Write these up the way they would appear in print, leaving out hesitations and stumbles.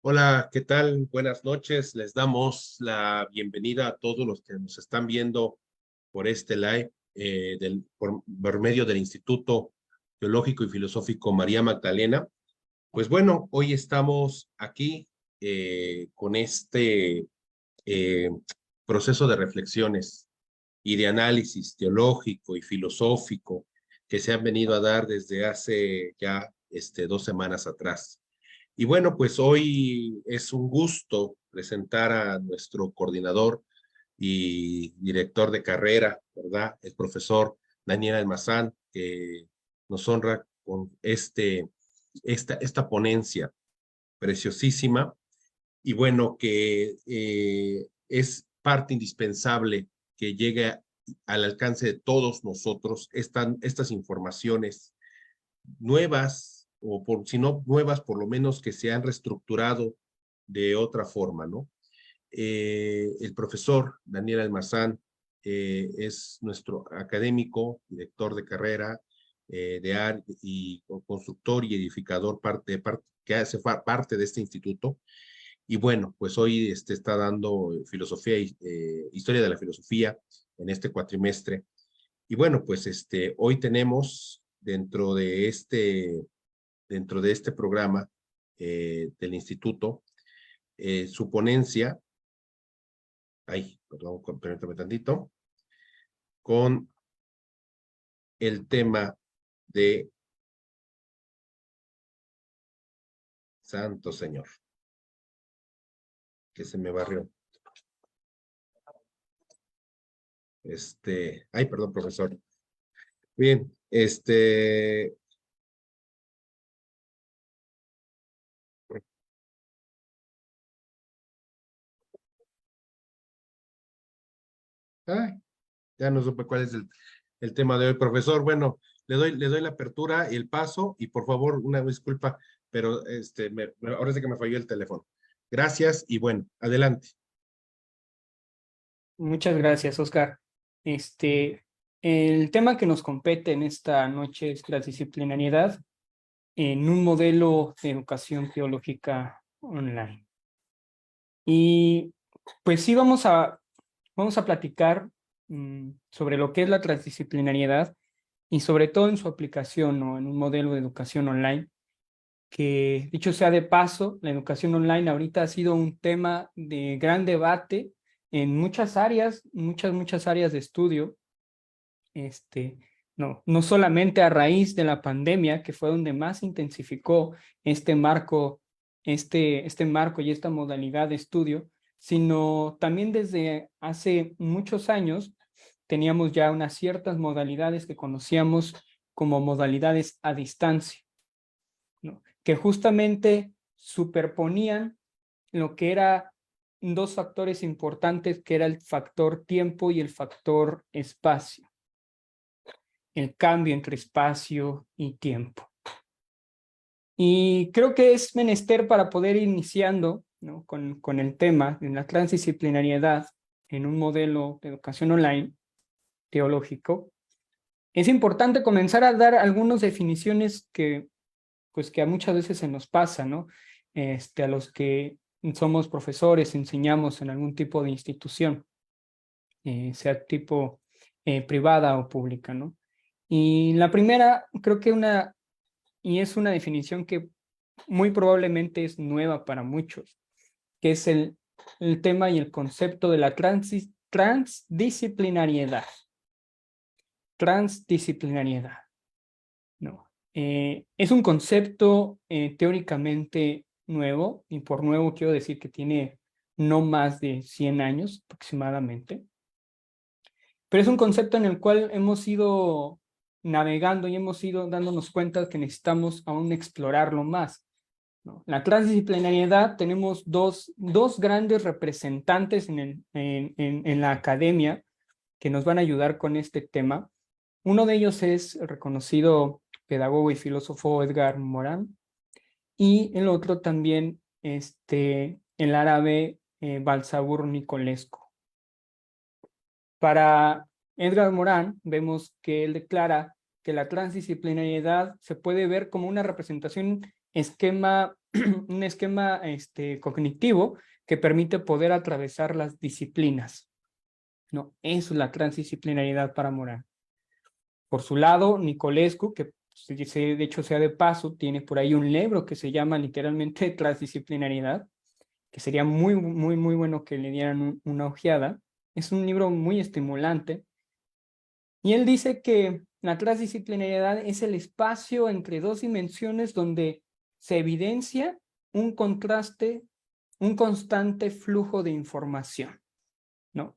Hola, ¿qué tal? Buenas noches. Les damos la bienvenida a todos los que nos están viendo por este live por medio del Instituto Teológico y Filosófico María Magdalena. Pues bueno, hoy estamos aquí con este eh, proceso de reflexiones y de análisis teológico y filosófico que se han venido a dar desde hace ya 2 semanas atrás. Y bueno, pues hoy es un gusto presentar a nuestro coordinador y director de carrera, ¿verdad? El profesor Daniel Almazán, que nos honra con esta ponencia preciosísima y bueno, que es parte indispensable que llegue al alcance de todos nosotros estas informaciones nuevas, o por, si no nuevas, por lo menos que se han reestructurado de otra forma, ¿no? El profesor Daniel Almazán es nuestro académico, director de carrera y constructor y edificador que hace parte de este instituto. Y bueno, pues hoy está dando filosofía y historia de la filosofía en este cuatrimestre. Y bueno, pues hoy tenemos dentro de este programa del instituto su ponencia, perdón, permítame tantito, con el tema de Santo Señor, que se me barrió. Perdón, profesor. Bien, ay, ya no supe cuál es el tema de hoy, profesor. Bueno, le doy la apertura y el paso, y por favor, una disculpa, pero ahora sí que me falló el teléfono. Gracias, y bueno, adelante. Muchas gracias, Oscar. El tema que nos compete en esta noche es la disciplinariedad en un modelo de educación teológica online. Y pues sí, vamos a platicar sobre lo que es la transdisciplinariedad y sobre todo en su aplicación, ¿no?, en un modelo de educación online, que dicho sea de paso, la educación online ahorita ha sido un tema de gran debate en muchas áreas, muchas áreas de estudio, no solamente a raíz de la pandemia, que fue donde más se intensificó este marco y esta modalidad de estudio, sino también desde hace muchos años teníamos ya unas ciertas modalidades que conocíamos como modalidades a distancia, ¿no?, que justamente superponían lo que era dos factores importantes, que era el factor tiempo y el factor espacio, el cambio entre espacio y tiempo. Y creo que es menester, para poder ir iniciando, ¿no?, con el tema de la transdisciplinariedad en un modelo de educación online teológico, es importante comenzar a dar algunas definiciones que a muchas veces se nos pasa, ¿no? A los que somos profesores, enseñamos en algún tipo de institución, sea tipo privada o pública, ¿no? Y la primera, creo que es una definición que muy probablemente es nueva para muchos, que es el tema y el concepto de la transdisciplinariedad. Transdisciplinariedad, ¿no? Es un concepto teóricamente nuevo, y por nuevo quiero decir que tiene no más de 100 años aproximadamente, pero es un concepto en el cual hemos ido navegando y hemos ido dándonos cuenta que necesitamos aún explorarlo más, ¿no? La transdisciplinariedad, tenemos dos grandes representantes en la academia que nos van a ayudar con este tema. Uno de ellos es el reconocido pedagogo y filósofo Edgar Morin, y el otro también el árabe Balsabur Nicolescu. Para Edgar Morin, vemos que él declara que la transdisciplinariedad se puede ver como una representación esquema un esquema cognitivo que permite poder atravesar las disciplinas, ¿no? Eso es la transdisciplinariedad para Morán. Por su lado, Nicolescu, que de hecho sea de paso, tiene por ahí un libro que se llama literalmente Transdisciplinariedad, que sería muy, muy, muy bueno que le dieran una ojeada. Es un libro muy estimulante. Y él dice que la transdisciplinariedad es el espacio entre dos dimensiones donde se evidencia un contraste, un constante flujo de información, ¿no?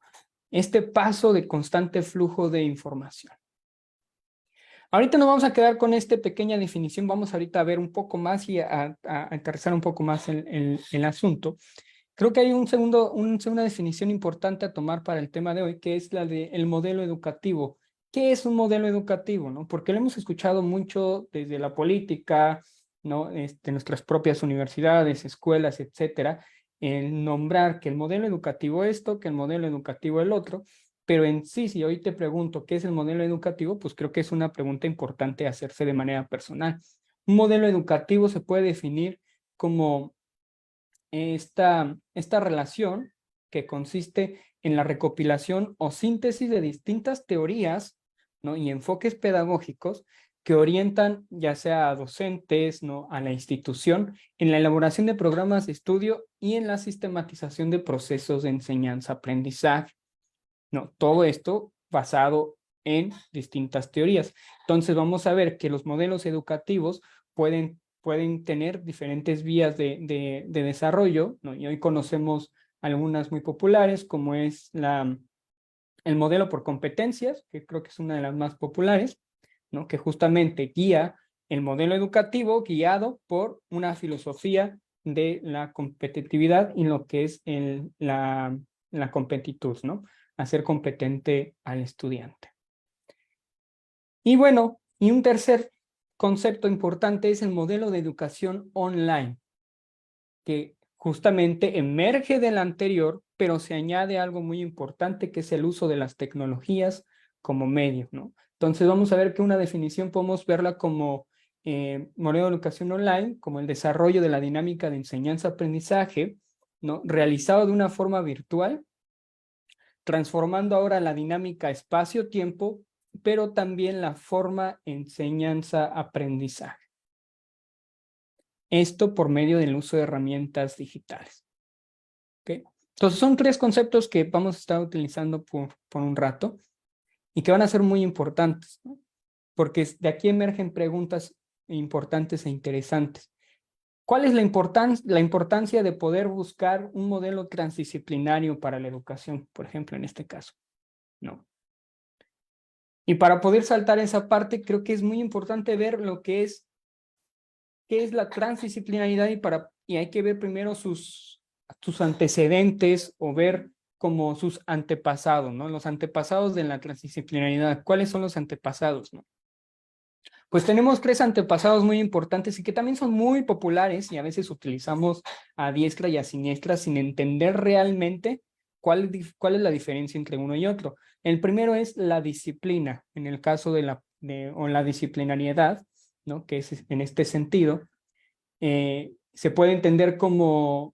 Este paso de constante flujo de información. Ahorita nos vamos a quedar con esta pequeña definición, vamos ahorita a ver un poco más y a aterrizar un poco más el asunto. Creo que hay una segunda definición importante a tomar para el tema de hoy, que es la del modelo educativo. ¿Qué es un modelo educativo, no? Porque lo hemos escuchado mucho desde la política, ¿no? Nuestras propias universidades, escuelas, etcétera, el nombrar que el modelo educativo esto, que el modelo educativo el otro, pero en sí, si hoy te pregunto qué es el modelo educativo, pues creo que es una pregunta importante hacerse de manera personal. Un modelo educativo se puede definir como esta relación que consiste en la recopilación o síntesis de distintas teorías, ¿no? Y enfoques pedagógicos que orientan ya sea a docentes, ¿no? A la institución en la elaboración de programas de estudio y en la sistematización de procesos de enseñanza-aprendizaje, ¿no? Todo esto basado en distintas teorías. Entonces vamos a ver que los modelos educativos pueden tener diferentes vías de desarrollo, ¿no? Y hoy conocemos algunas muy populares, como es el modelo por competencias, que creo que es una de las más populares, ¿no? Que justamente guía el modelo educativo guiado por una filosofía de la competitividad y lo que es la completitud, ¿no? Hacer competente al estudiante. Y bueno, y un tercer concepto importante es el modelo de educación online, que justamente emerge del anterior, pero se añade algo muy importante que es el uso de las tecnologías como medio, ¿no? Entonces vamos a ver que una definición podemos verla como modelo de educación online, como el desarrollo de la dinámica de enseñanza-aprendizaje, ¿no? Realizado de una forma virtual, transformando ahora la dinámica espacio-tiempo, pero también la forma enseñanza-aprendizaje. Esto por medio del uso de herramientas digitales. ¿Okay? Entonces son tres conceptos que vamos a estar utilizando por un rato y que van a ser muy importantes, ¿no? Porque de aquí emergen preguntas importantes e interesantes. ¿Cuál es la importancia de poder buscar un modelo transdisciplinario para la educación, por ejemplo, en este caso? ¿No? Y para poder saltar esa parte, creo que es muy importante ver lo que es, qué es la transdisciplinaridad y hay que ver primero sus antecedentes o ver como sus antepasados, ¿no? Los antepasados de la transdisciplinaridad. ¿Cuáles son los antepasados, no? Pues tenemos tres antepasados muy importantes y que también son muy populares y a veces utilizamos a diestra y a siniestra sin entender realmente cuál es la diferencia entre uno y otro. El primero es la disciplina, en el caso de la disciplinariedad, ¿no? Que es en este sentido, se puede entender como,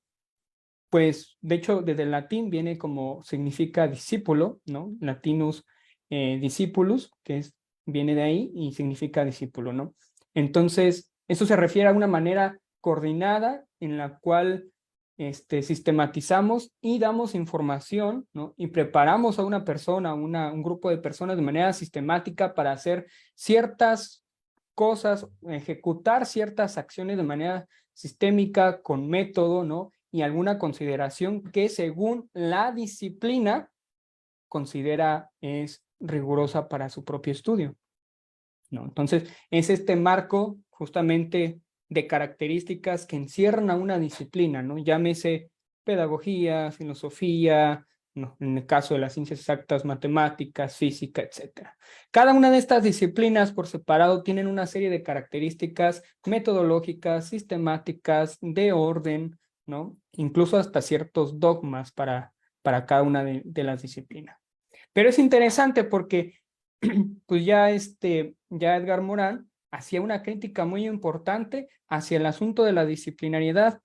pues, de hecho, desde el latín viene como significa discípulo, ¿no? Latinus discipulus, viene de ahí y significa discípulo, ¿no? Entonces, eso se refiere a una manera coordinada en la cual sistematizamos y damos información, ¿no? Y preparamos a una persona, un grupo de personas de manera sistemática para hacer ciertas cosas, ejecutar ciertas acciones de manera sistémica, con método, ¿no? Y alguna consideración que según la disciplina considera es rigurosa para su propio estudio, ¿no? Entonces, es este marco justamente de características que encierran a una disciplina, ¿no? Llámese pedagogía, filosofía, ¿no? En el caso de las ciencias exactas, matemáticas, física, etcétera. Cada una de estas disciplinas por separado tienen una serie de características metodológicas, sistemáticas, de orden, ¿no? Incluso hasta ciertos dogmas para cada una de las disciplinas. Pero es interesante porque pues ya Edgar Morin hacía una crítica muy importante hacia el asunto de la disciplinariedad.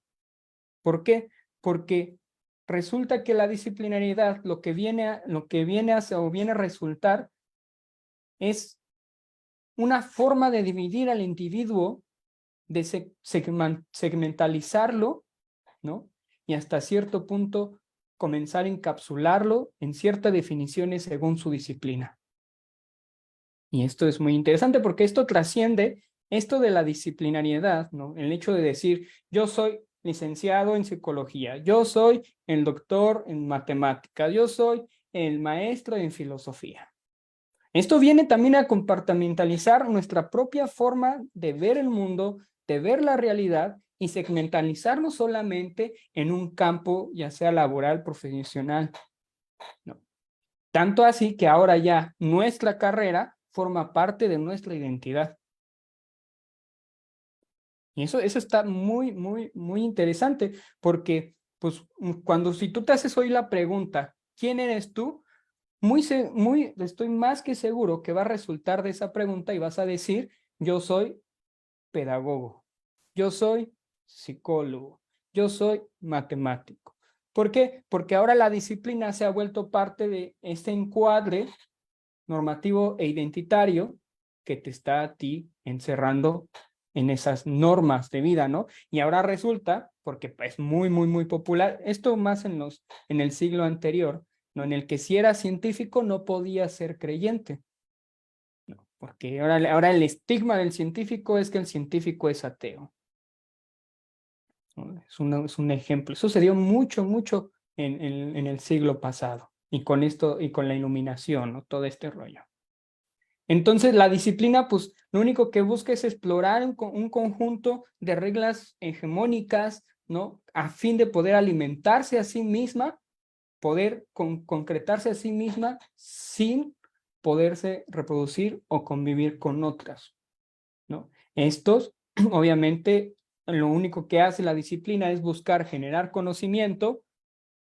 ¿Por qué? Porque resulta que la disciplinariedad lo que viene a resultar es una forma de dividir al individuo, de segmentalizarlo, ¿no? Y hasta cierto punto comenzar a encapsularlo en ciertas definiciones según su disciplina. Y esto es muy interesante porque esto trasciende esto de la disciplinariedad, ¿no? El hecho de decir, yo soy licenciado en psicología, yo soy el doctor en matemáticas, yo soy el maestro en filosofía. Esto viene también a compartimentalizar nuestra propia forma de ver el mundo, de ver la realidad y segmentalizarnos solamente en un campo, ya sea laboral, profesional, ¿no? Tanto así que ahora ya nuestra carrera forma parte de nuestra identidad. Y eso está muy, muy, muy interesante porque, pues, si tú te haces hoy la pregunta, ¿quién eres tú? Estoy más que seguro que va a resultar de esa pregunta y vas a decir, yo soy pedagogo, yo soy psicólogo, yo soy matemático. ¿Por qué? Porque ahora la disciplina se ha vuelto parte de este encuadre normativo e identitario que te está a ti encerrando en esas normas de vida, ¿no? Y ahora resulta, porque es muy, muy, muy popular, esto más en el siglo anterior, ¿no? En el que si eras científico no podías ser creyente, ¿no? Porque ahora el estigma del científico es que el científico es ateo, ¿no? Es un ejemplo. Eso se dio mucho, mucho en el siglo pasado. Y con esto, y con la iluminación, ¿no? Todo este rollo. Entonces, la disciplina, pues, lo único que busca es explorar un conjunto de reglas hegemónicas, ¿no? A fin de poder alimentarse a sí misma, poder concretarse a sí misma sin poderse reproducir o convivir con otras, ¿no? Estos, obviamente, lo único que hace la disciplina es buscar generar conocimiento,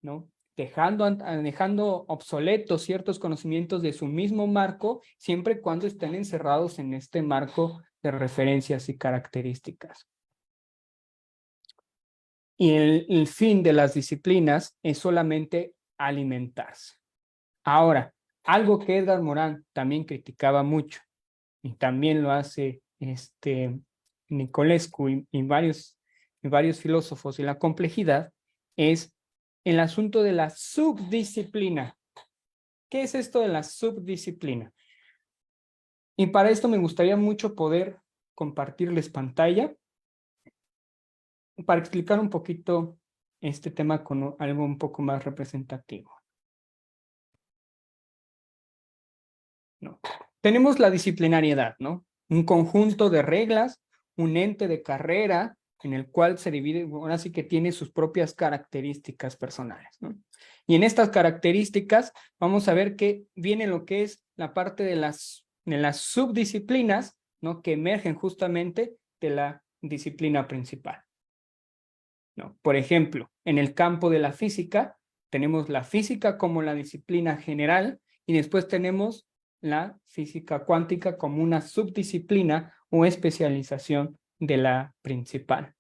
¿no? Dejando obsoletos ciertos conocimientos de su mismo marco, siempre y cuando estén encerrados en este marco de referencias y características. Y el fin de las disciplinas es solamente alimentarse. Ahora, algo que Edgar Morin también criticaba mucho, y también lo hace Nicolescu y varios filósofos, y la complejidad es el asunto de la subdisciplina. ¿Qué es esto de la subdisciplina? Y para esto me gustaría mucho poder compartirles pantalla para explicar un poquito este tema con algo un poco más representativo. ¿No? Tenemos la disciplinariedad, ¿no? Un conjunto de reglas, un ente de carrera en el cual se divide, ahora sí que tiene sus propias características personales, ¿no? Y en estas características vamos a ver que viene lo que es la parte de las subdisciplinas, ¿no? Que emergen justamente de la disciplina principal, ¿no? Por ejemplo, en el campo de la física, tenemos la física como la disciplina general y después tenemos la física cuántica como una subdisciplina o especialización de la principal.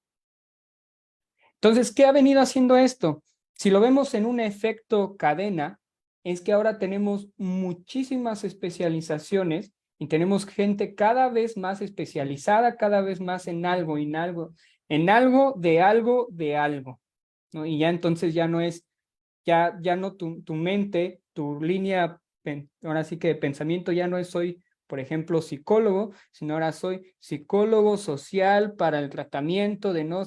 Entonces, ¿qué ha venido haciendo esto? Si lo vemos en un efecto cadena, es que ahora tenemos muchísimas especializaciones y tenemos gente cada vez más especializada, cada vez más en algo, de algo, ¿no? Y ya entonces ya no es, ya no tu mente, tu línea, ahora sí que de pensamiento ya no es soy, por ejemplo, psicólogo, sino ahora soy psicólogo social para el tratamiento de no,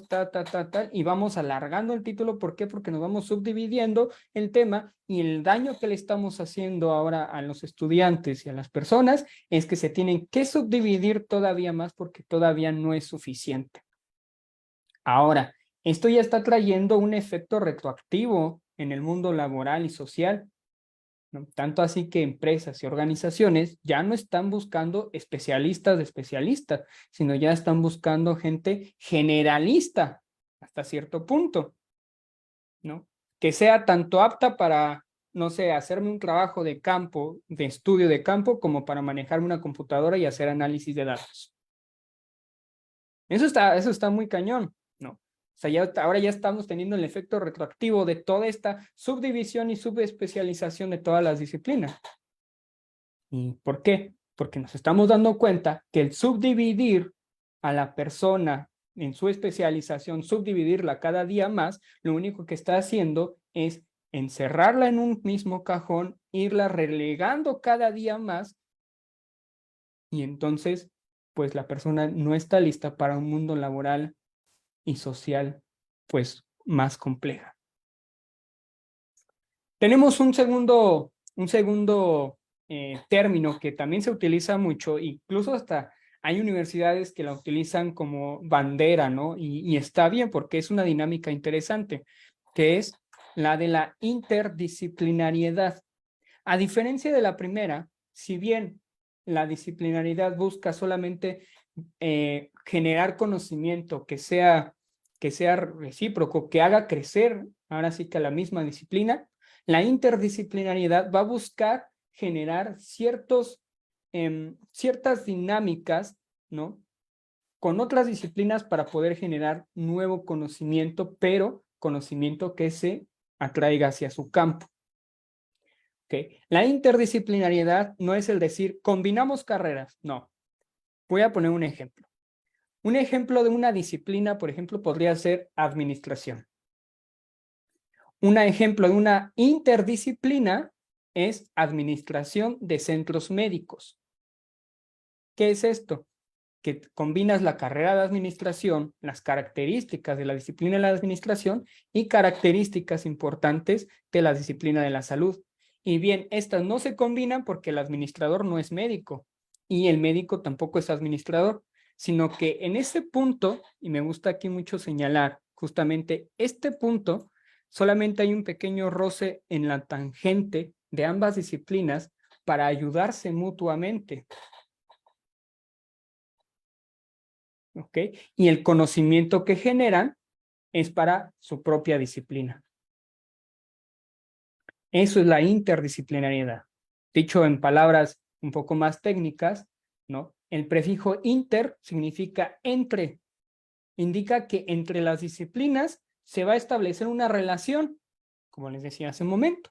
y vamos alargando el título. ¿Por qué? Porque nos vamos subdividiendo el tema y el daño que le estamos haciendo ahora a los estudiantes y a las personas es que se tienen que subdividir todavía más porque todavía no es suficiente. Ahora, esto ya está trayendo un efecto retroactivo en el mundo laboral y social, ¿no? Tanto así que empresas y organizaciones ya no están buscando especialistas de especialistas, sino ya están buscando gente generalista hasta cierto punto, ¿no? Que sea tanto apta para, no sé, hacerme un trabajo de campo, de estudio de campo, como para manejarme una computadora y hacer análisis de datos. Eso está muy cañón, ¿no? O sea, ahora ya estamos teniendo el efecto retroactivo de toda esta subdivisión y subespecialización de todas las disciplinas. ¿Y por qué? Porque nos estamos dando cuenta que el subdividir a la persona en su especialización, subdividirla cada día más, lo único que está haciendo es encerrarla en un mismo cajón, irla relegando cada día más, y entonces, pues la persona no está lista para un mundo laboral y social, pues más compleja. Tenemos un segundo término que también se utiliza mucho, incluso hasta hay universidades que la utilizan como bandera, ¿no? Y está bien porque es una dinámica interesante, que es la de la interdisciplinariedad. A diferencia de la primera, si bien la disciplinariedad busca solamente generar conocimiento que sea recíproco, que haga crecer, ahora sí que a la misma disciplina, la interdisciplinariedad va a buscar generar ciertas dinámicas, ¿no? Con otras disciplinas para poder generar nuevo conocimiento, pero conocimiento que se atraiga hacia su campo. ¿Okay? La interdisciplinariedad no es el decir, combinamos carreras, no. Voy a poner un ejemplo. Un ejemplo de una disciplina, por ejemplo, podría ser administración. Un ejemplo de una interdisciplina es administración de centros médicos. ¿Qué es esto? Que combinas la carrera de administración, las características de la disciplina de la administración y características importantes de la disciplina de la salud. Y bien, estas no se combinan porque el administrador no es médico y el médico tampoco es administrador, sino que en ese punto, y me gusta aquí mucho señalar justamente este punto, solamente hay un pequeño roce en la tangente de ambas disciplinas para ayudarse mutuamente. ¿Ok? Y el conocimiento que generan es para su propia disciplina. Eso es la interdisciplinariedad. Dicho en palabras un poco más técnicas, ¿no? El prefijo inter significa entre. Indica que entre las disciplinas se va a establecer una relación, como les decía hace un momento,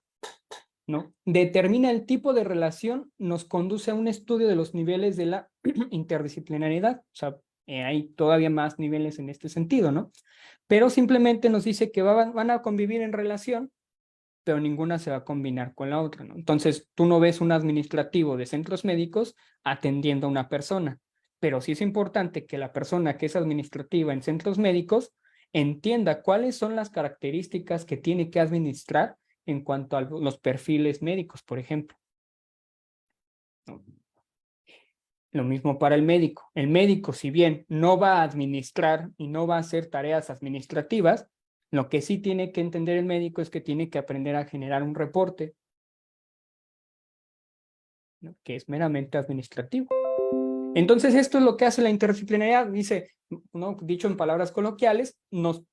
¿no? Determina el tipo de relación, nos conduce a un estudio de los niveles de la interdisciplinariedad. O sea, hay todavía más niveles en este sentido, ¿no? Pero simplemente nos dice que van a convivir en relación, pero ninguna se va a combinar con la otra, ¿no? Entonces, tú no ves un administrativo de centros médicos atendiendo a una persona, pero sí es importante que la persona que es administrativa en centros médicos entienda cuáles son las características que tiene que administrar en cuanto a los perfiles médicos, por ejemplo. Lo mismo para el médico. El médico, si bien no va a administrar y no va a hacer tareas administrativas, lo que sí tiene que entender el médico es que tiene que aprender a generar un reporte, ¿no? Que es meramente administrativo. Entonces, esto es lo que hace la interdisciplinariedad. Dice, ¿no? Dicho en palabras coloquiales, ¿no?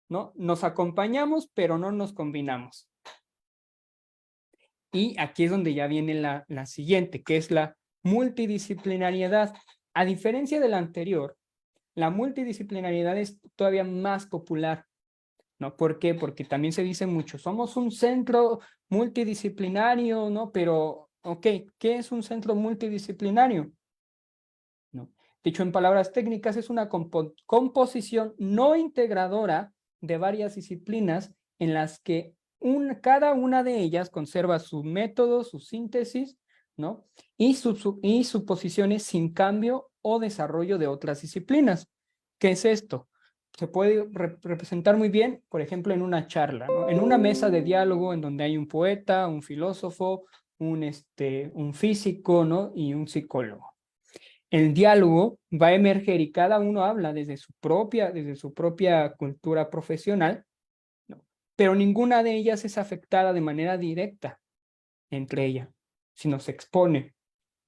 Nos acompañamos, pero no nos combinamos. Y aquí es donde ya viene la siguiente, que es la multidisciplinariedad. A diferencia de la anterior, la multidisciplinariedad es todavía más popular, ¿no? ¿Por qué? Porque también se dice mucho, somos un centro multidisciplinario, ¿no? Pero, ok, ¿qué es un centro multidisciplinario? ¿No? Dicho en palabras técnicas, es una composición no integradora de varias disciplinas en las que cada una de ellas conserva su método, su síntesis, ¿no? Y suposiciones sin cambio o desarrollo de otras disciplinas. ¿Qué es esto? Se puede representar muy bien, por ejemplo, en una charla, ¿no? En una mesa de diálogo en donde hay un poeta, un filósofo, un físico, ¿no? Y un psicólogo. El diálogo va a emerger y cada uno habla desde su propia cultura profesional, ¿no? Pero ninguna de ellas es afectada de manera directa entre ellas, sino se expone,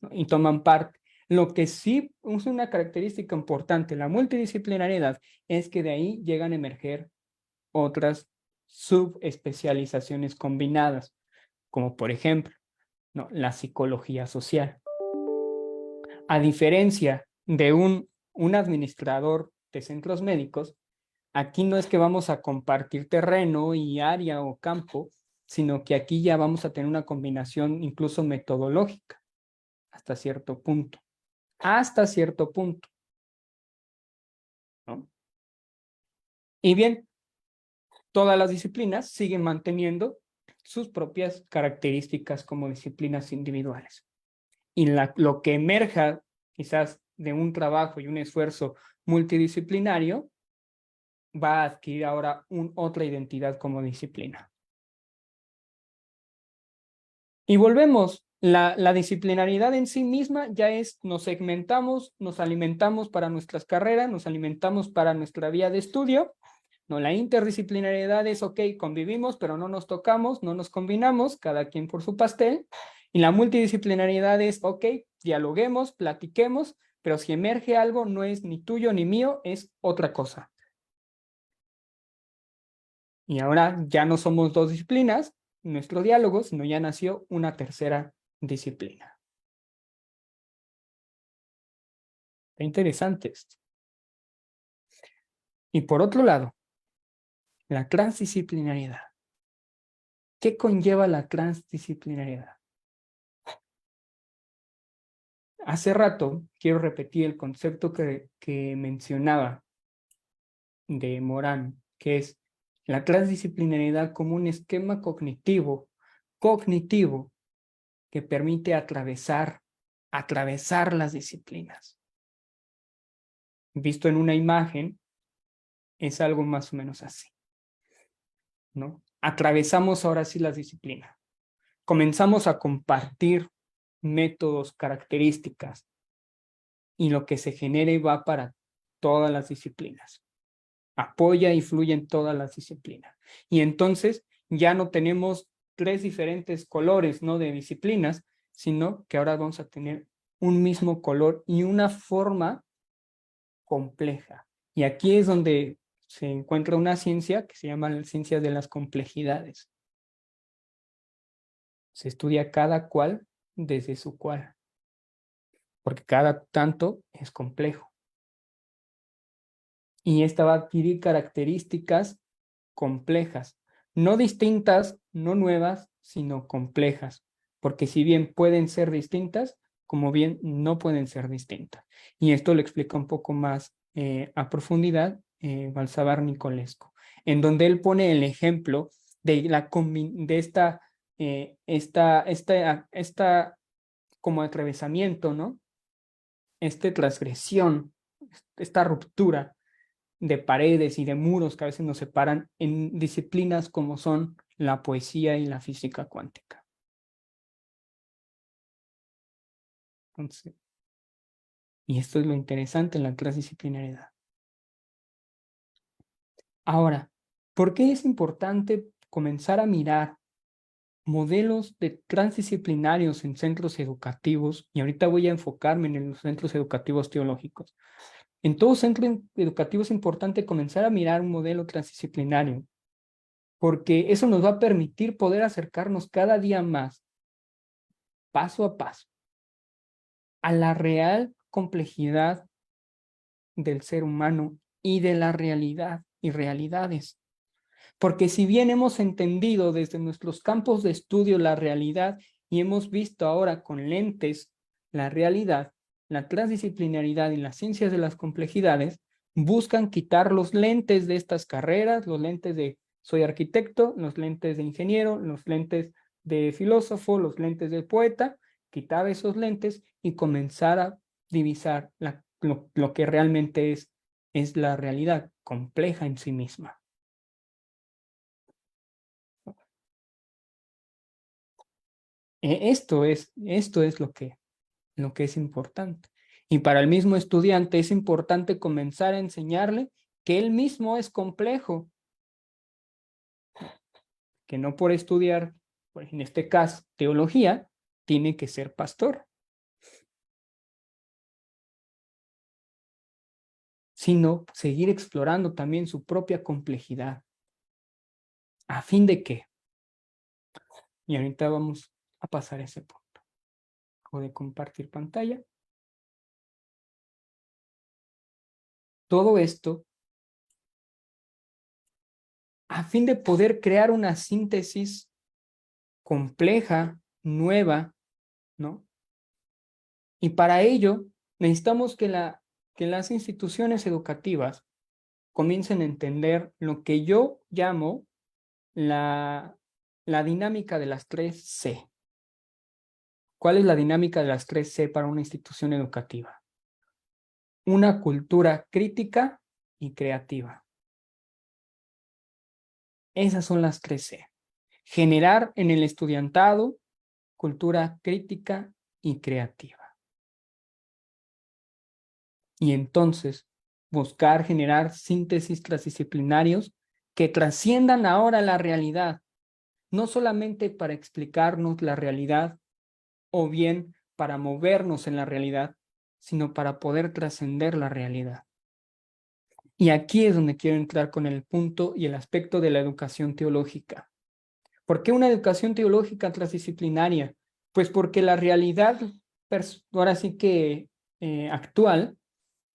¿no? Y toman parte. Lo que sí es una característica importante, la multidisciplinariedad, es que de ahí llegan a emerger otras subespecializaciones combinadas, como por ejemplo, ¿no? La psicología social. A diferencia de un administrador de centros médicos, aquí no es que vamos a compartir terreno y área o campo, sino que aquí ya vamos a tener una combinación incluso metodológica, hasta cierto punto. Hasta cierto punto, ¿no? Y bien, todas las disciplinas siguen manteniendo sus propias características como disciplinas individuales. Y lo que emerja quizás de un trabajo y un esfuerzo multidisciplinario va a adquirir ahora otra identidad como disciplina. Y volvemos, la disciplinariedad en sí misma ya es, nos segmentamos, nos alimentamos para nuestras carreras, nos alimentamos para nuestra vía de estudio. No, la interdisciplinariedad es, ok, convivimos, pero no nos tocamos, no nos combinamos, cada quien por su pastel. Y la multidisciplinariedad es, ok, dialoguemos, platiquemos, pero si emerge algo, no es ni tuyo ni mío, es otra cosa. Y ahora ya no somos dos disciplinas, nuestro diálogo, sino ya nació una tercera disciplina. Está interesante esto. Y por otro lado, la transdisciplinariedad. ¿Qué conlleva la transdisciplinariedad? Hace rato quiero repetir el concepto que mencionaba de Morán, que es la transdisciplinariedad como un esquema cognitivo que permite atravesar las disciplinas. Visto en una imagen, es algo más o menos así, ¿no? Atravesamos ahora sí las disciplinas. Comenzamos a compartir métodos, características, y lo que se genere va para todas las disciplinas. Apoya y fluye en todas las disciplinas. Y entonces ya no tenemos tres diferentes colores, ¿no?, de disciplinas, sino que ahora vamos a tener un mismo color y una forma compleja. Y aquí es donde se encuentra una ciencia que se llama la ciencia de las complejidades. Se estudia cada cual desde su cual, porque cada tanto es complejo. Y esta va a adquirir características complejas, no distintas, no nuevas, sino complejas, porque si bien pueden ser distintas, como bien no pueden ser distintas. Y esto lo explica un poco más a profundidad Balsabár Nicolescu, en donde él pone el ejemplo de esta como atravesamiento, ¿no? Transgresión, esta ruptura de paredes y de muros que a veces nos separan en disciplinas como son la poesía y la física cuántica. Entonces, y esto es lo interesante en la transdisciplinariedad. Ahora, ¿por qué es importante comenzar a mirar modelos de transdisciplinarios en centros educativos? Y ahorita voy a enfocarme en los centros educativos teológicos. En todo centro educativo es importante comenzar a mirar un modelo transdisciplinario, porque eso nos va a permitir poder acercarnos cada día más, paso a paso, a la real complejidad del ser humano y de la realidad y realidades. Porque si bien hemos entendido desde nuestros campos de estudio la realidad y hemos visto ahora con lentes la realidad, la transdisciplinaridad y las ciencias de las complejidades buscan quitar los lentes de estas carreras, los lentes de soy arquitecto, los lentes de ingeniero, los lentes de filósofo, los lentes de poeta, quitar esos lentes y comenzar a divisar lo que realmente es la realidad compleja en sí misma. Esto es lo que es importante. Y para el mismo estudiante es importante comenzar a enseñarle que él mismo es complejo, que no por estudiar, en este caso, teología, tiene que ser pastor, sino seguir explorando también su propia complejidad. ¿A fin de qué? Y ahorita vamos a pasar a ese punto. O de compartir pantalla. todo esto a fin de poder crear una síntesis compleja, nueva, ¿no? Y para ello necesitamos que las instituciones educativas comiencen a entender lo que yo llamo la dinámica de las 3C. ¿Cuál es la dinámica de las 3C para una institución educativa? Una cultura crítica y creativa. Esas son las 3C. Generar en el estudiantado cultura crítica y creativa. Y entonces buscar generar síntesis transdisciplinarios que trasciendan ahora la realidad, no solamente para explicarnos la realidad o bien para movernos en la realidad, sino para poder trascender la realidad. Y aquí es donde quiero entrar con el punto y el aspecto de la educación teológica. ¿Por qué una educación teológica transdisciplinaria? Pues porque la realidad, ahora sí que actual,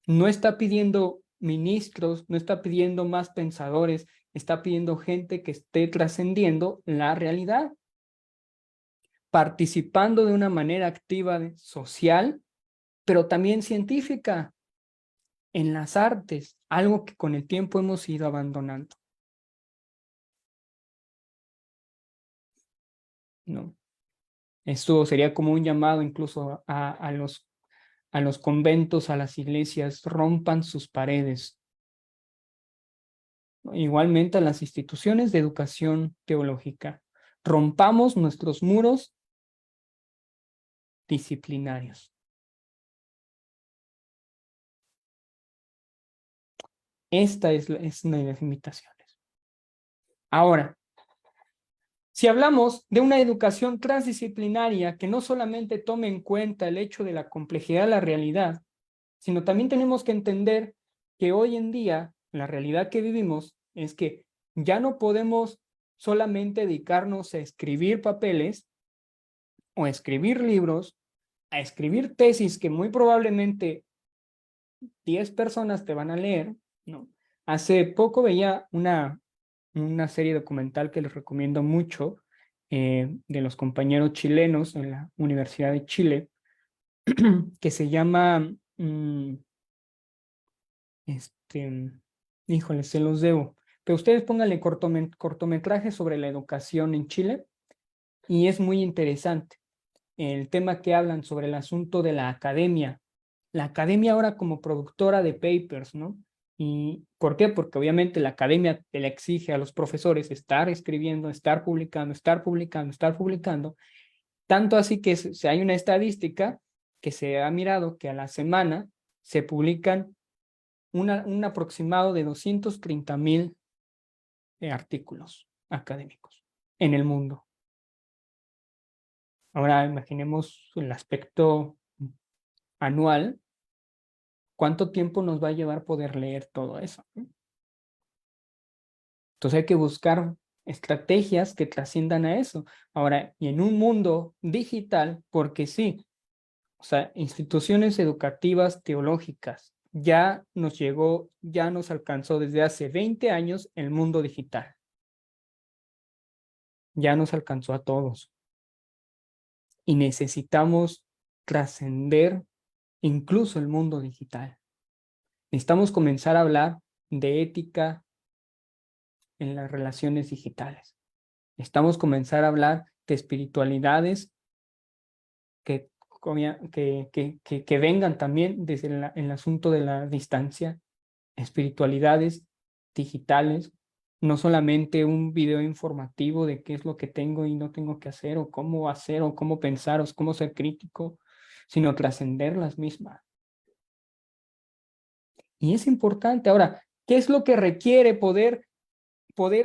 no está pidiendo ministros, no está pidiendo más pensadores, está pidiendo gente que esté trascendiendo la realidad, participando de una manera activa social, pero también científica, en las artes, algo que con el tiempo hemos ido abandonando. ¿No? Esto sería como un llamado incluso a los conventos, a las iglesias, rompan sus paredes. Igualmente a las instituciones de educación teológica, rompamos nuestros muros disciplinarios. Esta es una de las invitaciones. Ahora, si hablamos de una educación transdisciplinaria que no solamente tome en cuenta el hecho de la complejidad de la realidad, sino también tenemos que entender que hoy en día la realidad que vivimos es que ya no podemos solamente dedicarnos a escribir papeles o a escribir libros, a escribir tesis que muy probablemente 10 personas te van a leer, ¿no? Hace poco veía una serie documental que les recomiendo mucho, de los compañeros chilenos en la Universidad de Chile, que se llama, híjole, se los debo, pero ustedes pónganle cortometraje sobre la educación en Chile y es muy interesante el tema que hablan sobre el asunto de la academia ahora como productora de papers, ¿no? ¿Y por qué? Porque obviamente la academia te le exige a los profesores estar escribiendo, estar publicando, estar publicando, estar publicando, tanto así que hay una estadística que se ha mirado que a la semana se publican un aproximado de 230,000 artículos académicos en el mundo. Ahora imaginemos el aspecto anual, ¿cuánto tiempo nos va a llevar poder leer todo eso? Entonces hay que buscar estrategias que trasciendan a eso. Ahora, y en un mundo digital, porque sí, o sea, instituciones educativas teológicas, ya nos llegó, ya nos alcanzó desde hace 20 años el mundo digital. Ya nos alcanzó a todos. Y necesitamos trascender incluso el mundo digital. Necesitamos comenzar a hablar de ética en las relaciones digitales. Necesitamos comenzar a hablar de espiritualidades que vengan también desde el asunto de la distancia, espiritualidades digitales, no solamente un video informativo de qué es lo que tengo y no tengo que hacer, o cómo pensar, o cómo ser crítico, sino trascender las mismas. Y es importante. Ahora, ¿qué es lo que requiere poder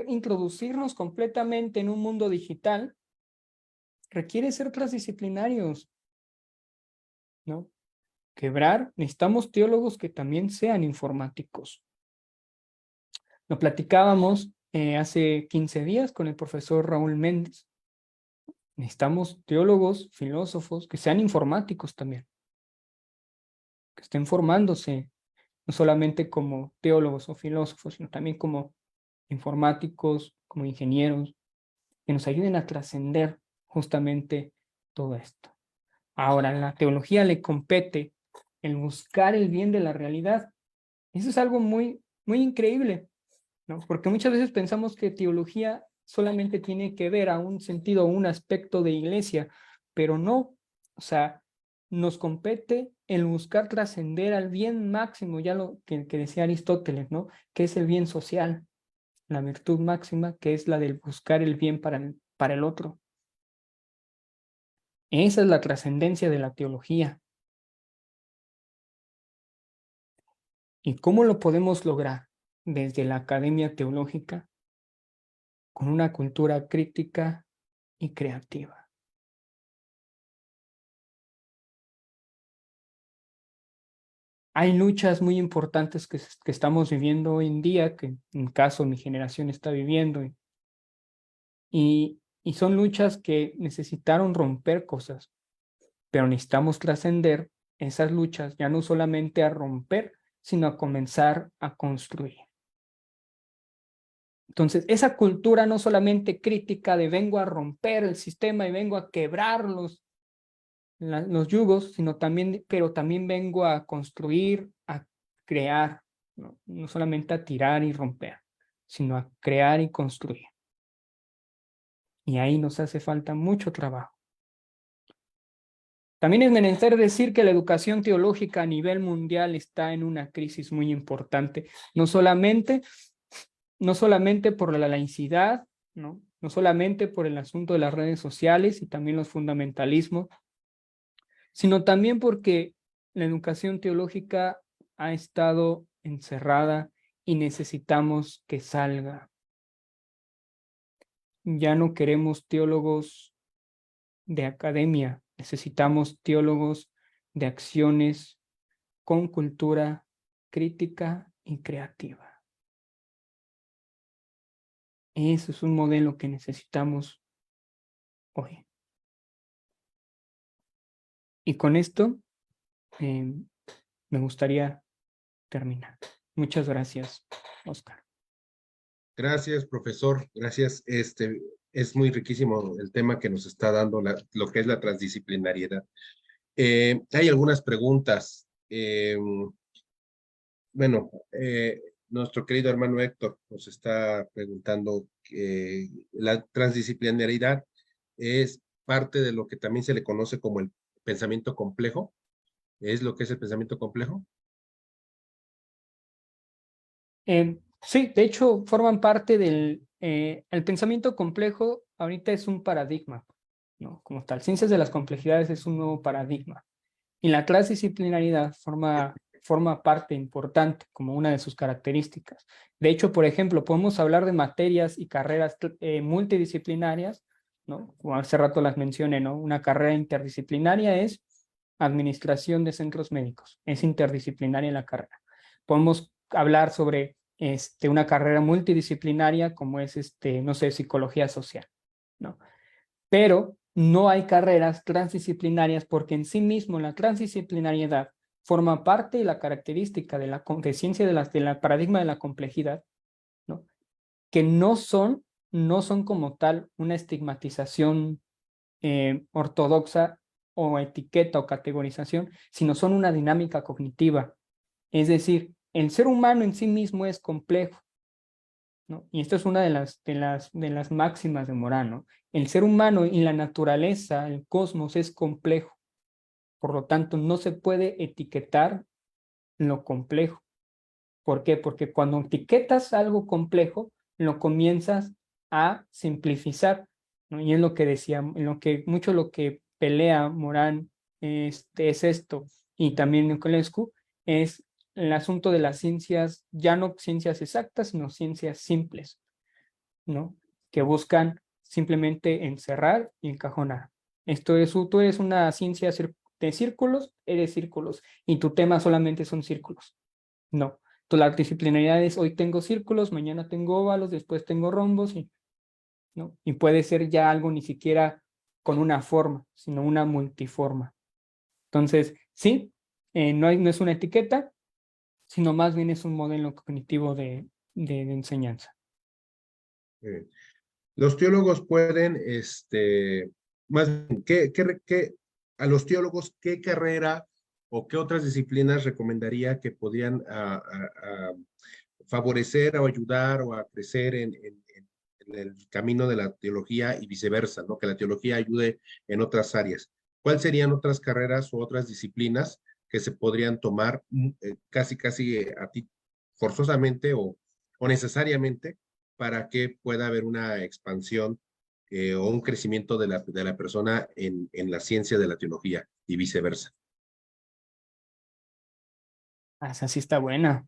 introducirnos completamente en un mundo digital? Requiere ser transdisciplinarios, ¿no? Necesitamos teólogos que también sean informáticos. Lo platicábamos hace 15 días con el profesor Raúl Méndez. Necesitamos teólogos, filósofos que sean informáticos también, que estén formándose, no solamente como teólogos o filósofos, sino también como informáticos, como ingenieros, que nos ayuden a trascender justamente todo esto. Ahora, a la teología le compete el buscar el bien de la realidad. Eso es algo muy, muy increíble, ¿no? Porque muchas veces pensamos que teología solamente tiene que ver a un sentido o un aspecto de iglesia, pero no. O sea, nos compete el buscar trascender al bien máximo, ya lo que decía Aristóteles, ¿no? Que es el bien social, la virtud máxima, que es la del buscar el bien para el otro. Esa es la trascendencia de la teología. ¿Y cómo lo podemos lograr? Desde la academia teológica, con una cultura crítica y creativa. Hay luchas muy importantes que estamos viviendo hoy en día, que en caso mi generación está viviendo, y son luchas que necesitaron romper cosas, pero necesitamos trascender esas luchas, ya no solamente a romper, sino a comenzar a construir. Entonces, esa cultura no solamente crítica de vengo a romper el sistema y vengo a quebrar los yugos, sino también, pero también vengo a construir, a crear, ¿no? No solamente a tirar y romper, sino a crear y construir. Y ahí nos hace falta mucho trabajo. También es menester decir que la educación teológica a nivel mundial está en una crisis muy importante, no solamente por la laicidad, ¿no? No solamente por el asunto de las redes sociales y también los fundamentalismos, sino también porque la educación teológica ha estado encerrada y necesitamos que salga. Ya no queremos teólogos de academia, necesitamos teólogos de acciones con cultura crítica y creativa. Eso es un modelo que necesitamos hoy. Y con esto me gustaría terminar. Muchas gracias, Oscar. Gracias, profesor. Gracias. Es muy riquísimo el tema que nos está dando lo que es la transdisciplinariedad. Hay algunas preguntas. Bueno, nuestro querido hermano Héctor nos está preguntando que la transdisciplinariedad es parte de lo que también se le conoce como el pensamiento complejo. ¿Es lo que es el pensamiento complejo? Sí, de hecho, forman parte el pensamiento complejo. Ahorita es un paradigma, ¿no? Como tal, ciencias de las complejidades es un nuevo paradigma. Y la transdisciplinaridad forma parte importante como una de sus características. De hecho, por ejemplo, podemos hablar de materias y carreras multidisciplinarias, ¿no? Como hace rato las mencioné, ¿no? Una carrera interdisciplinaria es administración de centros médicos, es interdisciplinaria la carrera. Podemos hablar sobre una carrera multidisciplinaria como es, no sé, psicología social, ¿no? Pero no hay carreras transdisciplinarias porque en sí mismo la transdisciplinariedad forma parte de la característica de la ciencia de la paradigma de la complejidad, ¿no? Que no son como tal una estigmatización ortodoxa o etiqueta o categorización, sino son una dinámica cognitiva. Es decir, el ser humano en sí mismo es complejo, ¿no? Y esto es una de las máximas de Morán, ¿no? El ser humano y la naturaleza, el cosmos es complejo. Por lo tanto, no se puede etiquetar lo complejo. ¿Por qué? Porque cuando etiquetas algo complejo, lo comienzas a simplificar, ¿no? Y es lo que decía, mucho lo que pelea Morán es esto, y también Nicolescu, es el asunto de las ciencias, ya no ciencias exactas, sino ciencias simples, ¿no? Que buscan simplemente encerrar y encajonar. Esto es, tú eres una ciencia de círculos, eres círculos, y tu tema solamente son círculos. No, la disciplinaridad es hoy tengo círculos, mañana tengo óvalos, después tengo rombos, ¿no? Y puede ser ya algo ni siquiera con una forma, sino una multiforma. Entonces, sí, no es una etiqueta, sino más bien es un modelo cognitivo de enseñanza. Los teólogos pueden, más bien, a los teólogos, ¿qué carrera o qué otras disciplinas recomendaría que podían a favorecer o ayudar o a crecer en el camino de la teología y viceversa, ¿no? Que la teología ayude en otras áreas? ¿Cuáles serían otras carreras o otras disciplinas que se podrían tomar casi a ti forzosamente o necesariamente para que pueda haber una expansión o un crecimiento de la persona en la ciencia de la teología y viceversa? Esa sí está buena.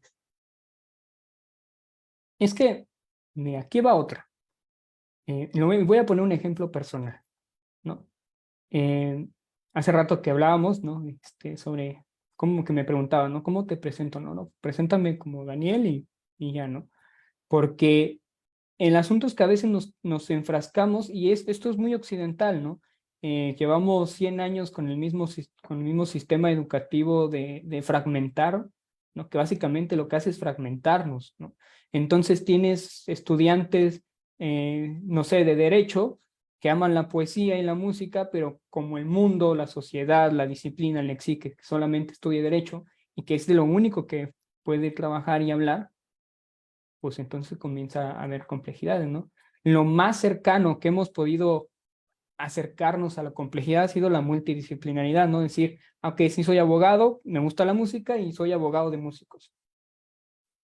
Es que, mira, aquí va otra. Voy a poner un ejemplo personal, ¿no? Eh, Hace rato que hablábamos, ¿no? Sobre cómo que me preguntaban, ¿no? ¿Cómo te presento? No, no, preséntame como Daniel y ya, ¿no? Porque el asunto es que a veces nos enfrascamos y esto es muy occidental, ¿no? Llevamos 100 años con el mismo sistema educativo de fragmentar, ¿no? Que básicamente lo que hace es fragmentarnos, ¿no? Entonces tienes estudiantes, no sé, de derecho, que aman la poesía y la música, pero como el mundo, la sociedad, la disciplina le exige que solamente estudie derecho y que es de lo único que puede trabajar y hablar, pues entonces comienza a haber complejidades, ¿no? Lo más cercano que hemos podido acercarnos a la complejidad ha sido la multidisciplinaridad, ¿no? Decir, ok, sí soy abogado, me gusta la música y soy abogado de músicos.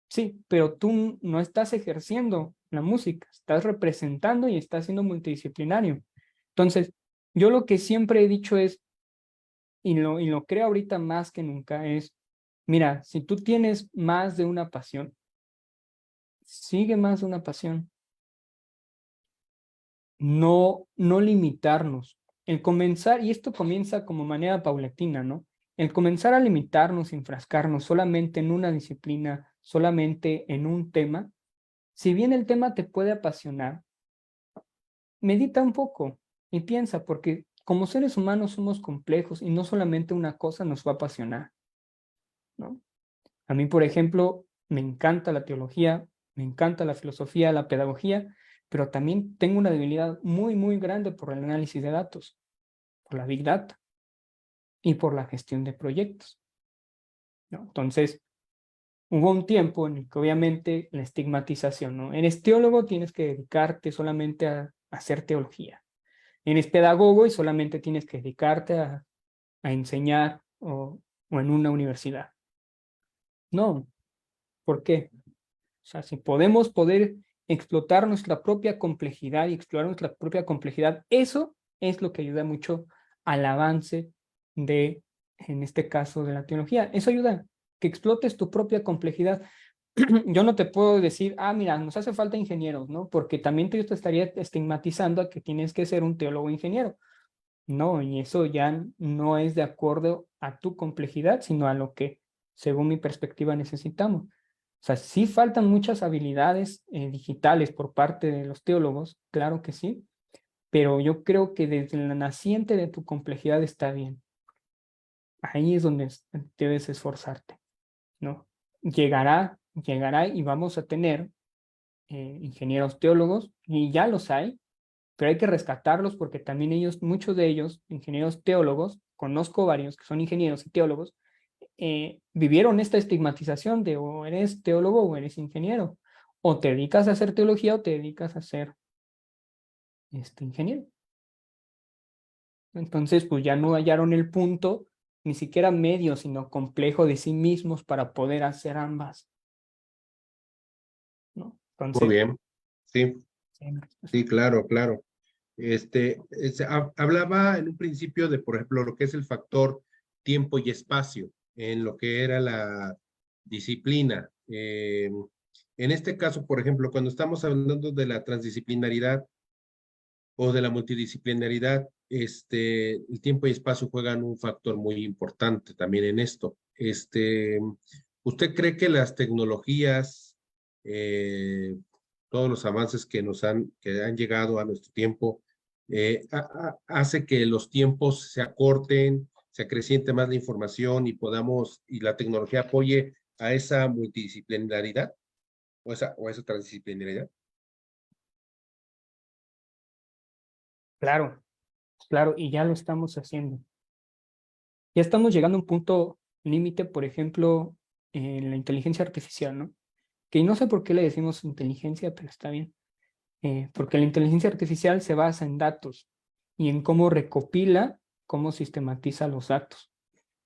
Sí, pero tú no estás ejerciendo la música, estás representando y estás siendo multidisciplinario. Entonces, yo lo que siempre he dicho es, y lo creo ahorita más que nunca, es, mira, si tú tienes más de una pasión, sigue más de una pasión. No limitarnos. El comenzar, y esto comienza como manera paulatina, ¿no? El comenzar a limitarnos, enfrascarnos solamente en una disciplina, solamente en un tema, si bien el tema te puede apasionar, medita un poco y piensa, porque como seres humanos somos complejos y no solamente una cosa nos va a apasionar, ¿no? A mí, por ejemplo, me encanta la teología, me encanta la filosofía, la pedagogía, pero también tengo una debilidad muy, muy grande por el análisis de datos, por la Big Data y por la gestión de proyectos, ¿no? Entonces, hubo un tiempo en el que obviamente la estigmatización, ¿no? Eres teólogo, tienes que dedicarte solamente a hacer teología. Eres pedagogo y solamente tienes que dedicarte a enseñar o en una universidad. No, ¿por qué? O sea, si podemos poder explotar nuestra propia complejidad y explorar nuestra propia complejidad, eso es lo que ayuda mucho al avance de, en este caso, de la teología. Eso ayuda, que explotes tu propia complejidad. Yo no te puedo decir, ah, mira, nos hace falta ingenieros, ¿no? Porque también yo te estaría estigmatizando a que tienes que ser un teólogo ingeniero. No, y eso ya no es de acuerdo a tu complejidad, sino a lo que, según mi perspectiva, necesitamos. O sea, sí faltan muchas habilidades digitales por parte de los teólogos, claro que sí, pero yo creo que desde la naciente de tu complejidad está bien. Ahí es donde debes esforzarte, ¿no? Llegará y vamos a tener ingenieros teólogos, y ya los hay, pero hay que rescatarlos porque también ellos, muchos de ellos, ingenieros teólogos, conozco varios que son ingenieros y teólogos, vivieron esta estigmatización de o eres teólogo o eres ingeniero, o te dedicas a hacer teología o te dedicas a ser ingeniero. Entonces, pues ya no hallaron el punto, ni siquiera medio, sino complejo de sí mismos para poder hacer ambas, ¿no? Muy Entonces, bien, sí, sí, sí, claro, claro. Hablaba en un principio de, por ejemplo, lo que es el factor tiempo y espacio en lo que era la disciplina. En este caso, por ejemplo, cuando estamos hablando de la transdisciplinaridad o de la multidisciplinaridad, el tiempo y espacio juegan un factor muy importante también en esto. ¿Usted cree que las tecnologías, todos los avances que han llegado a nuestro tiempo, hace que los tiempos se acorten, se acreciente más la información y y la tecnología apoye a esa multidisciplinaridad o esa transdisciplinaridad. Claro, claro, y ya lo estamos haciendo. Ya estamos llegando a un punto límite, por ejemplo, en la inteligencia artificial, ¿no? Que no sé por qué le decimos inteligencia, pero está bien. Porque la inteligencia artificial se basa en datos y en cómo recopila, cómo sistematiza los datos.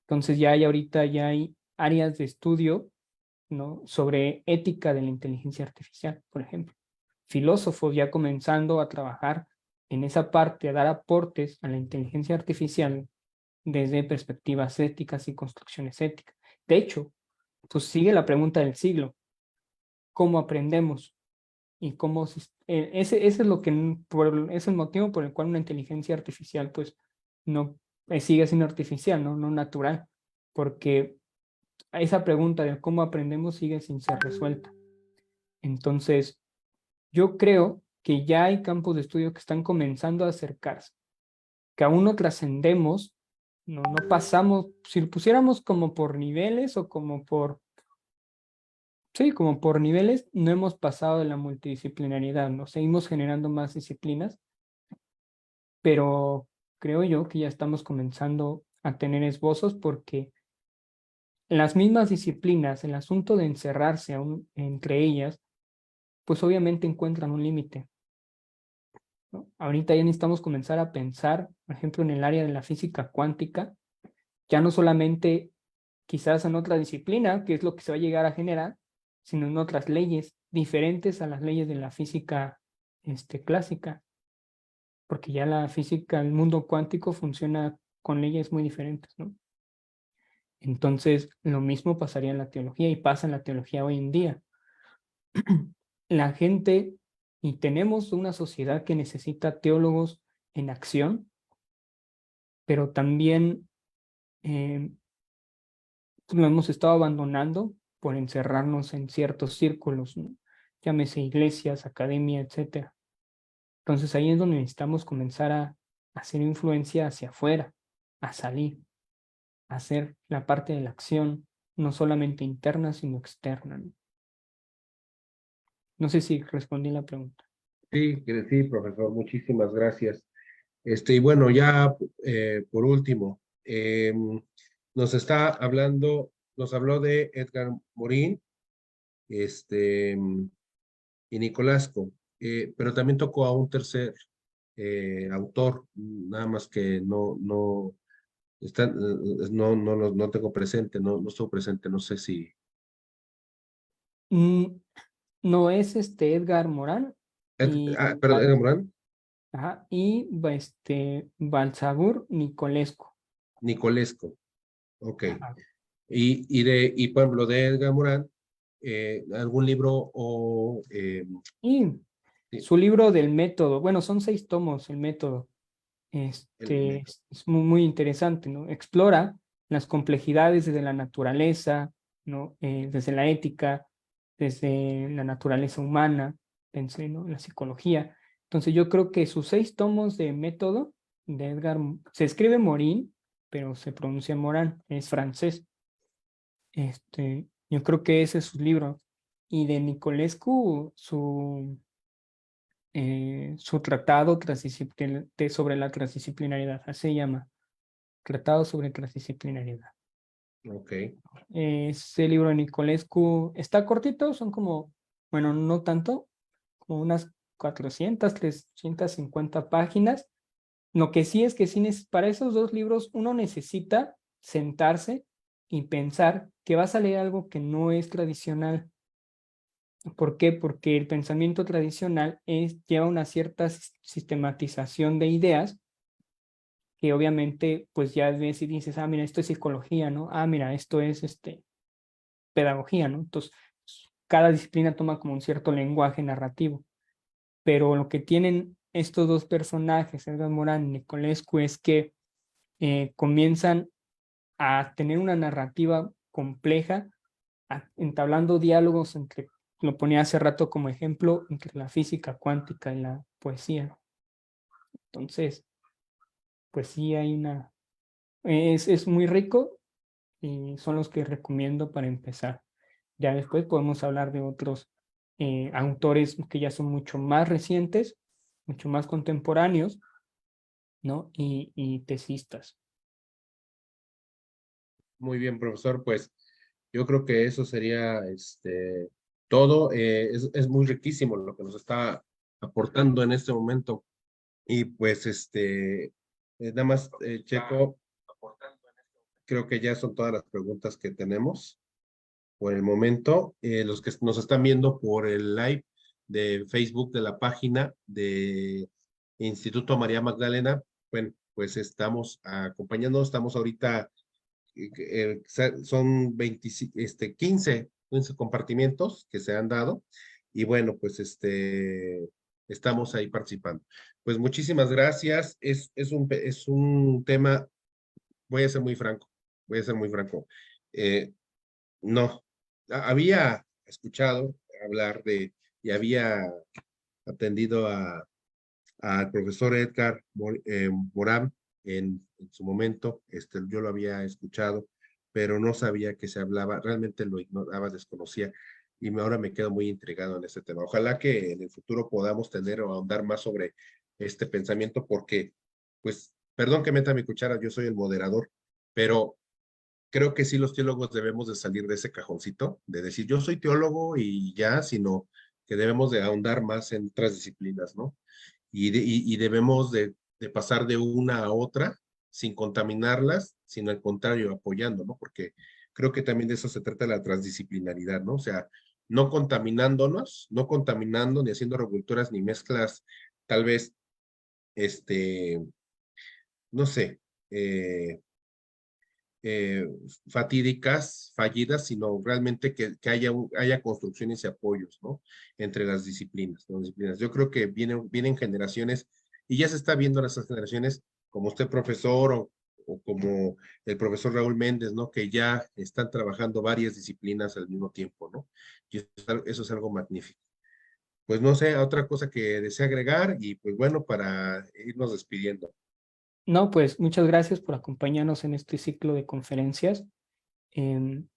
Entonces ya hay áreas de estudio, ¿no? Sobre ética de la inteligencia artificial, por ejemplo. Filósofos ya comenzando a trabajar en esa parte, a dar aportes a la inteligencia artificial desde perspectivas éticas y construcciones éticas. De hecho, pues sigue la pregunta del siglo: ¿cómo aprendemos? Y cómo ese es lo que es el motivo por el cual una inteligencia artificial pues no sigue siendo artificial, ¿no? No natural, porque esa pregunta de cómo aprendemos sigue sin ser resuelta. Entonces, yo creo que ya hay campos de estudio que están comenzando a acercarse, que aún no trascendemos, no pasamos, si lo pusiéramos como por niveles o como por, sí, como por niveles, no hemos pasado de la multidisciplinariedad, ¿no? Seguimos generando más disciplinas, pero creo yo que ya estamos comenzando a tener esbozos porque las mismas disciplinas, el asunto de encerrarse aún entre ellas, pues obviamente encuentran un límite, ¿no? Ahorita ya necesitamos comenzar a pensar, por ejemplo, en el área de la física cuántica, ya no solamente quizás en otra disciplina, que es lo que se va a llegar a generar, sino en otras leyes diferentes a las leyes de la física clásica, porque ya la física, el mundo cuántico funciona con leyes muy diferentes, ¿no? Entonces, lo mismo pasaría en la teología y pasa en la teología hoy en día. La gente, y tenemos una sociedad que necesita teólogos en acción, pero también lo hemos estado abandonando por encerrarnos en ciertos círculos, ¿no? Llámese iglesias, academia, etcétera. Entonces ahí es donde necesitamos comenzar a hacer influencia hacia afuera, a salir, a hacer la parte de la acción, no solamente interna, sino externa, ¿no? No sé si respondí la pregunta. Sí, sí, profesor, muchísimas gracias. Y bueno, ya por último, nos está hablando, nos habló de Edgar Morin, y Nicolásco, pero también tocó a un tercer autor, nada más que no tengo presente, no estoy presente, no sé si Mm, no es Edgar Morán perdón, Edgar Morin, y Balsagur Nicolescu. Nicolesco, ok. Ajá. Y por ejemplo, de Edgar Morin, algún libro o Y sí, su libro del método, bueno, son 6 tomos el método. el método. Es muy, muy interesante, ¿no? Explora las complejidades desde la naturaleza, ¿no? Desde la ética, desde la naturaleza humana, pensé, ¿no? La psicología. Entonces yo creo que sus 6 tomos de método de se escribe Morin, pero se pronuncia Morán, es francés. Yo creo que ese es su libro. Y de Nicolescu, su tratado sobre la transdisciplinariedad, así se llama, Tratado sobre Transdisciplinariedad. Ok, Ese libro de Nicolescu está cortito, son como, bueno, no tanto, como unas 400, 350 páginas. Lo que sí es que para esos 2 libros uno necesita sentarse y pensar que vas a leer algo que no es tradicional. ¿Por qué? Porque el pensamiento tradicional lleva una cierta sistematización de ideas que obviamente pues ya ves y dices, ah, mira, esto es psicología, ¿no? Ah, mira, esto es pedagogía, ¿no? Entonces, cada disciplina toma como un cierto lenguaje narrativo, pero lo que tienen estos 2 personajes, Edgar Morán y Nicolescu, es que comienzan a tener una narrativa compleja, entablando diálogos lo ponía hace rato como ejemplo, entre la física cuántica y la poesía. Entonces, pues sí hay es muy rico y son los que recomiendo para empezar. Ya después podemos hablar de otros autores que ya son mucho más recientes, mucho más contemporáneos, ¿no? Y tesistas. Muy bien, profesor, pues yo creo que eso sería todo. Es muy riquísimo lo que nos está aportando en este momento. Y pues nada más, Checo, creo que ya son todas las preguntas que tenemos por el momento. Los que nos están viendo por el live de Facebook de la página de Instituto María Magdalena, bueno, pues estamos acompañando, estamos ahorita, son 15 compartimientos que se han dado y bueno, pues estamos ahí participando. Pues muchísimas gracias. Es un tema, voy a ser muy franco, voy a ser muy franco. No, había escuchado hablar de y había atendido al profesor Edgar Morán en su momento, yo lo había escuchado, pero no sabía que se hablaba, realmente lo ignoraba, desconocía, y ahora me quedo muy intrigado en este tema. Ojalá que en el futuro podamos tener o ahondar más sobre este pensamiento, porque, pues, perdón que meta mi cuchara, yo soy el moderador, pero creo que sí los teólogos debemos de salir de ese cajoncito, de decir yo soy teólogo y ya, sino que debemos de ahondar más en otras disciplinas, ¿no? Y debemos de pasar de una a otra sin contaminarlas, sino al contrario, apoyando, ¿no? Porque creo que también de eso se trata la transdisciplinaridad, ¿no? O sea, no contaminándonos, no contaminando ni haciendo revolturas ni mezclas, tal vez, no sé, eh, fatídicas, fallidas, sino realmente que haya construcciones y apoyos, ¿no? Entre las disciplinas, ¿no? Disciplinas. Yo creo que vienen generaciones, y ya se está viendo en esas generaciones, como usted profesor o como el profesor Raúl Méndez, ¿no? Que ya están trabajando varias disciplinas al mismo tiempo, ¿no? Y eso es algo magnífico. Pues no sé, otra cosa que desea agregar y pues bueno, para irnos despidiendo. No, pues muchas gracias por acompañarnos en este ciclo de conferencias. Em,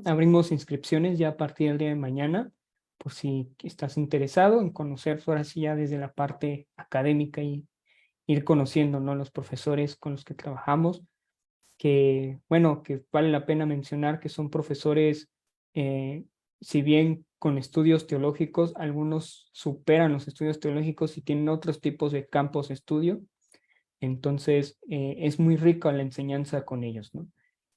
abrimos inscripciones ya a partir del día de mañana, por si estás interesado en conocer ahora sí ya desde la parte académica y ir conociendo, ¿no? Los profesores con los que trabajamos, que, bueno, que vale la pena mencionar que son profesores, si bien con estudios teológicos, algunos superan los estudios teológicos y tienen otros tipos de campos de estudio. Entonces, es muy rica la enseñanza con ellos, ¿no?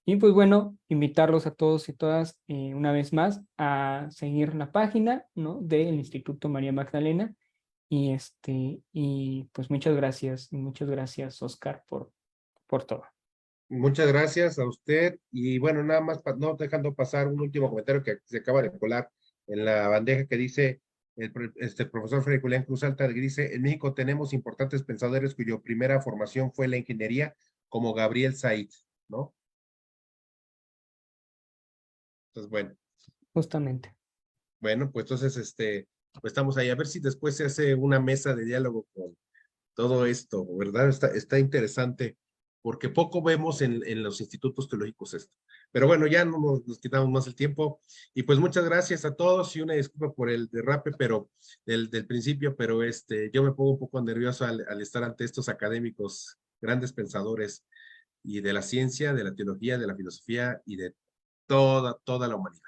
Y pues bueno, invitarlos a todos y todas una vez más a seguir la página, ¿no? Del Instituto María Magdalena. Y pues muchas gracias, Oscar, por todo. Muchas gracias a usted. Y bueno, nada más, no dejando pasar un último comentario que se acaba de colar en la bandeja que dice el profesor Freddy Julián Cruz Alta, que dice, en México tenemos importantes pensadores cuya primera formación fue la ingeniería, como Gabriel Said, ¿no? Entonces, Justamente. bueno, pues entonces, pues estamos ahí. A ver si después se hace una mesa de diálogo con todo esto, ¿verdad? Está interesante, porque poco vemos en los institutos teológicos esto. Pero bueno, ya no nos quitamos más el tiempo. Y pues muchas gracias a todos y una disculpa por el derrape, pero del principio, pero yo me pongo un poco nervioso al estar ante estos académicos, grandes pensadores y de la ciencia, de la teología, de la filosofía y de toda la humanidad.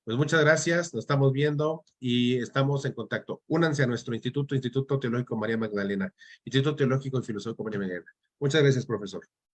Pues muchas gracias, nos estamos viendo y estamos en contacto. Únanse a nuestro instituto, Instituto Teológico María Magdalena, Instituto Teológico y Filosófico María Magdalena. Muchas gracias, profesor.